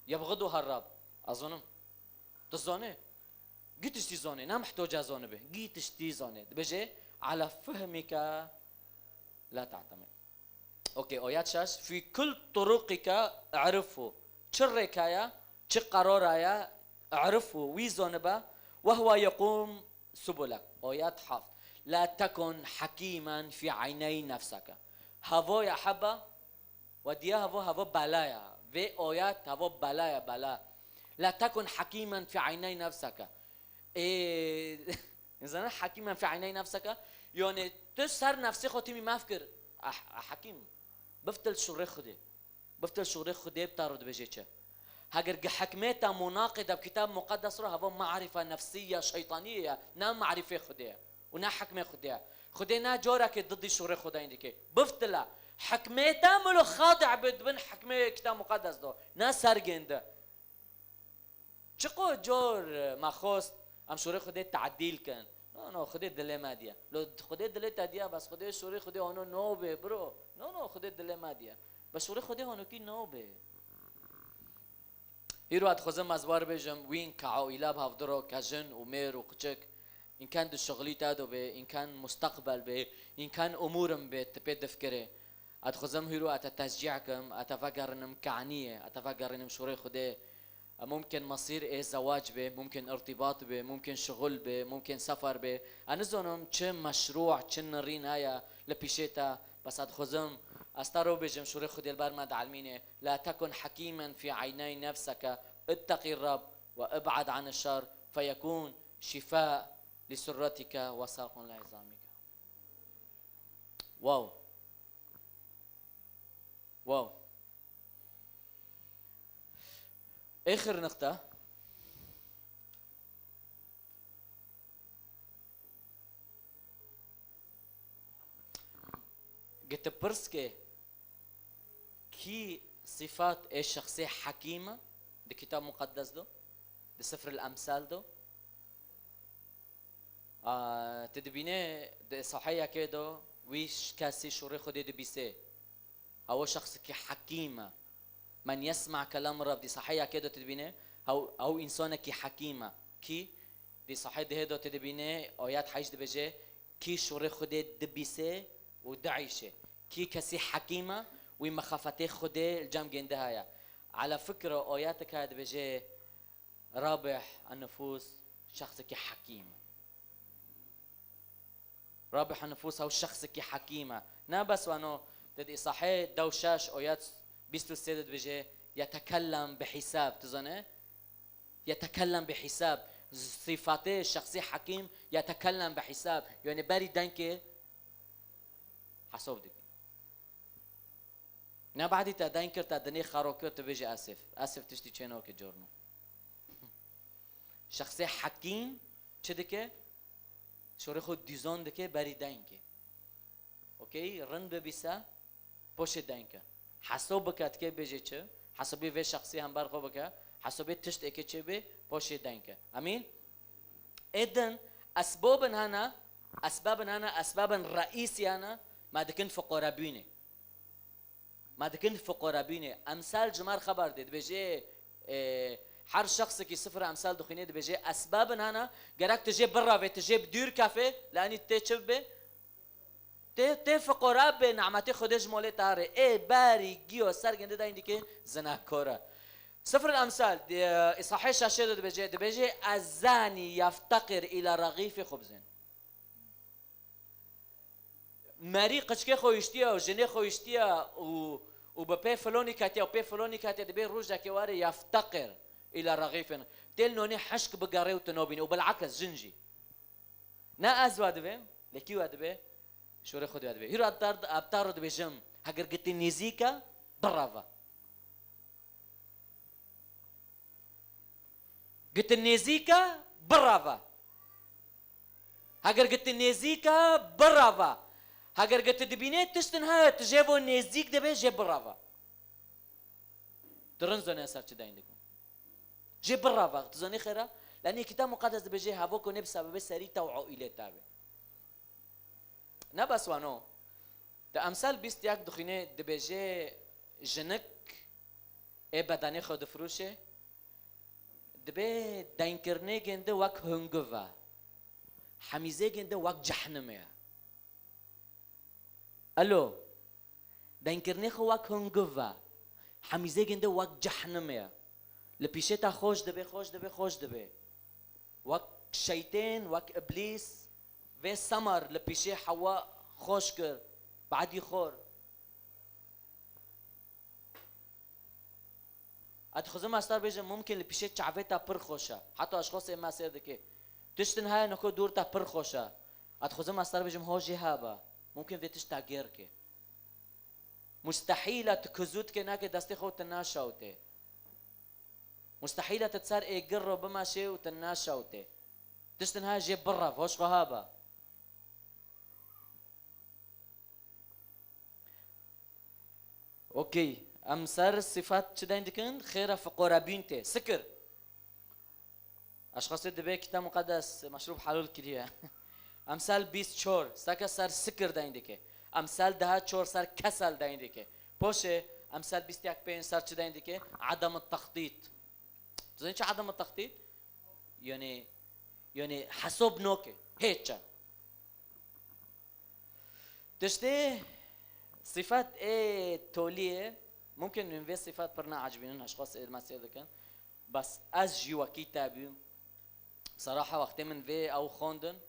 يبغضوا هالرب أظنم تزوني جيت تشتي زوني نام محتاج زوني به جيت تشتي زوني بيجي على فهمك لا تعتمد اوكي آيات شاش في كل طرقك اعرفه شركايا قرارايا اعرفه ويزونبا وهو يقوم سبلك آيات حفظ لا تكن حكيما في عيني نفسك هوا يا حبا وديا هوا بلايا في آيات هوا بلا لا تكن حكيما في عيني نفسك إذا حكيما في عيني نفسك يعني تسر نفسي خوتي ما أفكر حكيم بفتل شو رخدي بفتر شغل خدي بتارد بجيتش هاجر حكمتها مناقضة بكتاب مقدس راه هو معرفة نفسية شيطانية نا معرفة خديها ونا حكمة خديها نا جورك ضد شغل خدا عندك بفتلا حكمتها ملو خاضع بدبن حكمة كتاب مقدس دو نا سرجند چقو جور ما خوست ام شغل خدي تعديل كان نو خدي دل ماديا لو خدي دل تاديا بس خدي شغل خدي اونو نوبه برو نو خدي دل ماديا بس شغل خدي اونو كي نوبه هيرو ادخزم ازوار بجم وين كعائله بهفدرو كجن ومير وقچك ان كان الشغلي تادو به ان كان مستقبل به ان كان امورم به تبد فكره ادخزم هيرو اتتشجيعكم اتفكرنم كعنيه اتفكرنم شوري خدي ممكن مصير ايه زواج به ممكن ارتباط به ممكن شغل به ممكن سفر به انزونم چه مشروع چه نرين هيا لبيشيتا بس ادخزم استارو بجم شوري خدي البرمد علمينه لا تكن حكيما في عيني نفسك اتقي الرب وابعد عن الشر فيكون شفاء لسرتك وساق لعظامك. واو واو. اخر نقطة قلت برسكي كي صفات ايش شخصية حكيمة ده كتاب مقدس ده سفر الأمثال ده تدبينه ده صحيح كده ويش كاسي شوري خدي دبيسه هو شخص كي حكيمة من يسمع كلام الرب دي صحيح كده تدبينه أو إنسانة كي حكيمة كي دي صحيح ده هذا تدبينه آيات حيش دبجة كي شوري خدي دبيسه ودعيشه كي كسي حكيمة ومخافتي خدي الجام جندها على فكرة آياتك هذا بجي رابح النفوس شخص كي حكيم رابح النفوس هو شخص كي حكيمة نا بس وانو تدي صحيح دوشاش آيات بيستو السيدة بجي يتكلم بحساب تظنه يتكلم بحساب صفاته الشخصي حكيم يتكلم بحساب يعني باري دانكي حسوب دك نا بعدي تا دانكر تا دني خاروكر تبيجي اسف تشتي چينو كي جورنو شخصي حكيم چدكه شوري خود ديزون دكه باري دانكي اوكي رن ببيسا پوش دانكا حسوب بكات كي بيجي چه حسبي في شخصي هم بار خو بك حسبي تشت اكي چه بي پوش دانكا امين اذن اسبابا رئيسي انا ما دكن فقراء بيني ما دكن فقراء بيني امثال جمار خبر دي بيجي هر شخص كي صفر امثال دخيني دي بيجي اسبابا انا جراك تجيب برا في تجيب دور كافيه لاني تشبه ته فقراء به نعمت خودش مولي تاره اي باري گيو سرگنده دا انديكي زناكورا سفر الامثال اصحاح شاشة دي بيجي الزاني يفتقر الى رغيف خبز ماري قشكي خويشتيا و جني خويشتيا و ببي فلوني كاتيا و بي فلوني كاتيا دي بي روجا كواري يفتقر الى رغيف تل نوني حشك بقاري وتنوبيني وبالعكس جنجي نا ازواد بي لكيو اد بي شوري خدي اد بي هيرو ابتارو دي بجم هاجر قلت نيزيكا برافا قلت النيزيكا برافا هاجر قلت النيزيكا برافا هاجر قلت دبينيت تشتن هاي تجيبوا نيزيك دبي جيب برافا ترنزون يا سارتش دايندكم جيب برافا تزوني خيرا لاني كتاب مقدس دبي جي هافوكو نبسا ببي سريتا وعائلة تابع نبس وانو تا امثال بيست ياك دخيني دبي جي جنك اي بداني خود فروشه دبي داينكرني جنده وك هنگوا حميزه جنده وك جحنمه الو داينكرني خو وك هنگوا حميزه جنده وك جحنمه لبيشتا خوش دبي وك شيطان وك ابليس في سمر لبيشي حواء خوش كر بعد يخور ادخزم استار بيجي ممكن لبيشي شعفتا پر خوشا حتى اشخاص ما سيدك تشتن هاي نكو دورتا پر خوشا ادخزم استار بيجي هو جهابا ممكن في تشتا غيرك مستحيلة تكزوت كناك دستي خو تناشوتي مستحيلة تتصار ايقر بما شيء وتناشوتي تشتنها جيب برا فوش غهابة اوكي امسار الصفات شدين دكن خيرة فقورة بينتي سكر اشخاص دبي كتاب مقدس مشروب حلول كريه امثال 20 چور ساکا سر سکر دایندیکه امثال ده چور سر کسل دایندیکه پوشه امثال 21 5 سر چه دایندیکه عدم التخطيط زين چه عدم التخطيط يعني حسب نوكه هيك تشتي صفات ايه توليه ممكن ننفي صفات برنا عجبينن اشخاص ما سيدكن بس از جوا كتابي صراحه وقت من في او خوندن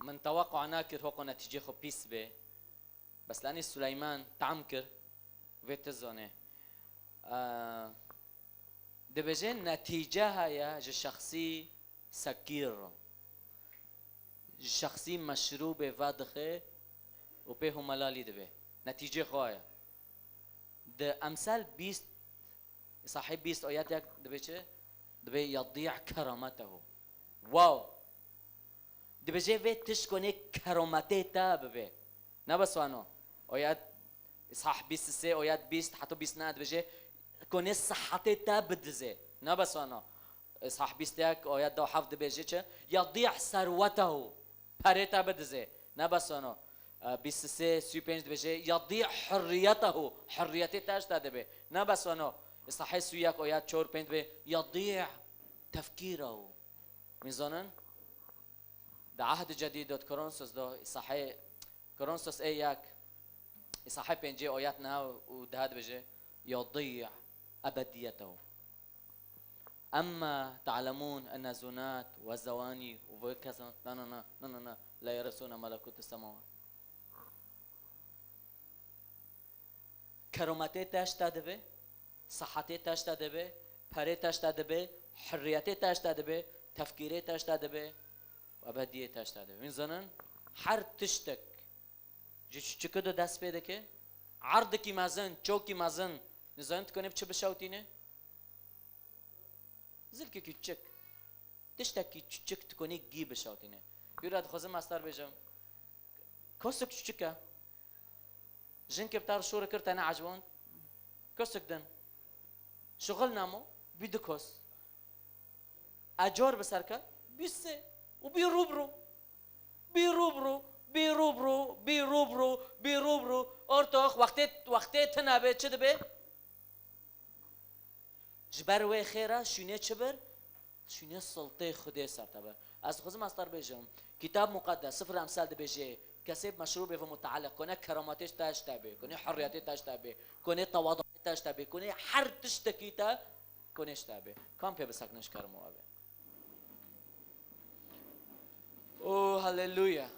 من توقع ناكر هوكو نتيجة خو بيس بي بس لاني سليمان تعمكر فيت الزوني دبجين نتيجة يا شخصي سكير شخصي مشروب فادخه وبيه ملالي دبي نتيجة خوايا ده امثال 20 صاحب 20 ايات ياك دبي يضيع كرامته واو دبجي في تشكوني كرامته تابه نبسوانو ايات اصحاح 20 ايات 20 حتى 20 دبجي كوني صحته تابدزه نبسوانو اصحاح 20 ايات دو حفظ دبجي يضيع ثروته باريتا بدزه نبسوانو 23 سوبينج دبجي يضيع حريته تاج تدبه نبسوانو اصحاح سوياك ايات 4 بنت يضيع تفكيره ميزانن ده عهد جديد كورنثوس ده صحيح كورنثوس اياك صحيح بنجي اياتنا وده بيجي يضيع ابديته اما تعلمون ان زنات والزواني وكذا لا يرثون ملكوت السماوات كرامته تشتدبه صحته تشتدبه پره تشتدبه حريته تشتدبه تفكيره تشتدبه وابدیه تشتاده این زنن هر تشتک چکدو دست پیدا که عرض کی مازن چوکی مازن نزنت کنه چه بشوتینه زل کی küçük تشتکی küçük تکنی گی بشوتینه یوراد خوزم مستر بجم کسک küçükه جن کبتار شور کرد انا عجبون کسک دن شغل نامو بیدکوس اجور بسرکه بیسه وبيروبرو ارتخ وقتی تنابه چه دبه جبر و خیره شونه چبر شونه سلطه خدا سرتبه از خودم مستر بجم کتاب مقدس سفر امثال دبجه کسی مشروب و متعلق کنه کراماتش تشتبه کنه حریتش تشتبه کنه تواضع تشتبه کنه هر تشتکی تا کنه تشتبه کام په بسکنش کرمو اوه اوه هللويا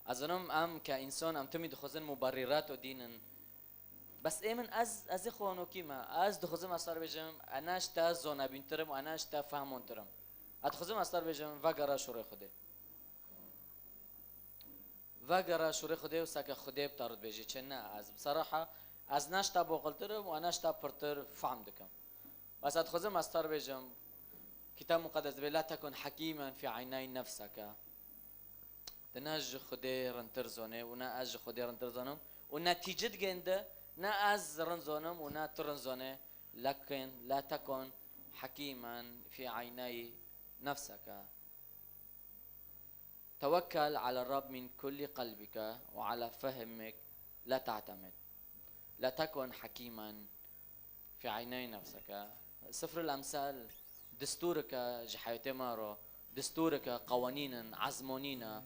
ازنم ام كإنسان ام تمي دخوزن مبررات و دينن بس ايمن از اخوانو كيما از دخوزم اصار بجم اناش تا زونا بينترم و اناش تا فهمون ترم ادخوزم اصار بجم وگرا شور خوده وگرا شور خوده و ساك خوده بتارد بيجي چنه از بصراحة از ناش تا بوغلترم و اناش تا پرتر فهم دكم بس ادخوزم اصار بجم كتاب مقدس لا تكن حكيما في عيني نفسك تناج خدي رنترزونه ونا اج خدي رنترزونم ونتيجة جنده نا از رنزونم ونا ترنزونه لكن لا تكن حكيما في عيني نفسك توكل على الرب من كل قلبك وعلى فهمك لا تعتمد لا تكن حكيما في عيني نفسك سفر الأمثال دستورك جحيتي مارو دستورك قوانين عزمونينا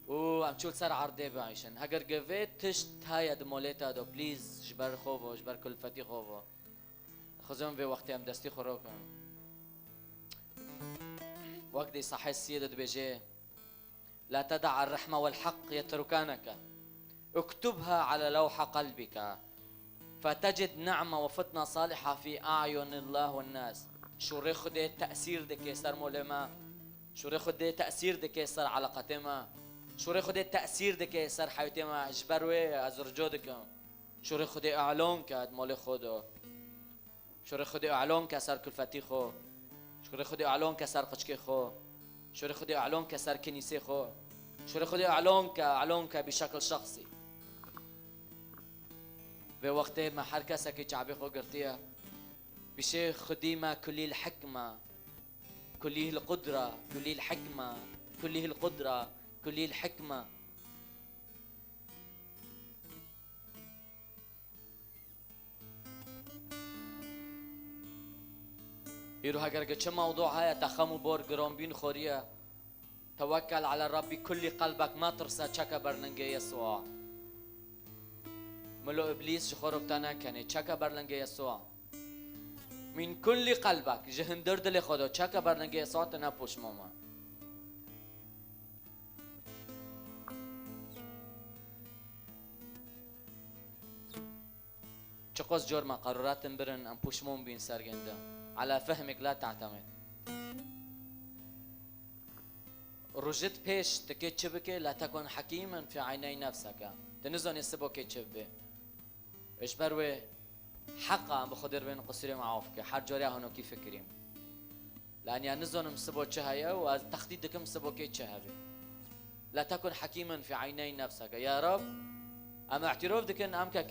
و ام چول سر عرضه بعيشن هگر گوه تشت هاي دمولتا دو بليز جبر خوفو جبر كلفتي خوفو خزم في وقت ام دستي خروكم وقت صحي السيدة بيجي لا تدع الرحمة والحق يتركانك اكتبها على لوح قلبك فتجد نعمة وفتنة صالحة في أعين الله والناس. شو رخده تأثير دكي سر مولما، شو رخده تأثير دكي سر علاقتي ما، شو رخده تأثير دكي سر حياتي ما اجبروي ازرجو دكم، شو رخده اعلان کرد مال خودو، شو رخده اعلان کرد سر کلفتی خو، شو رخده اعلان کرد سر قچکی خو، شو رخده اعلان کرد سر کنیسه خو، شو رخده اعلان کرد بشكل شخصي. به وقت ما هر کسی که چعبی خو گرتیه بشه خديمة كلي الحكمة كليه القدرة كليه الحكمة كليه القدرة كليه الحكمة. يروح اگر چه موضوع هاي تخمو بور گرام بين خوريه توكل على الرب بكل قلبك ما ترسى چكا برننگه يسوع. ملو ابليس شخورو بتانا كني چكا برننگه يسوع من كل قلبك جهندر دل خدا چكا برنگه يسوع تنا پوش ماما. چقوز جور ما قرارات برن ام پوشمون بين سرگنده على فهمك لا تعتمد. رجت پیش تكي چبكي لا تكون حكيما في عيني نفسك تنزون يسبو كي چبه ايش بروي حقا بخدر بين قصير معافك حر جاري هنو كي فكريم لأن ينزون مسبو چهايا و تخديدك مسبو كي چهبه. لا تكن حكيما في عيني نفسك يا رب. اما اعتراف دكن امك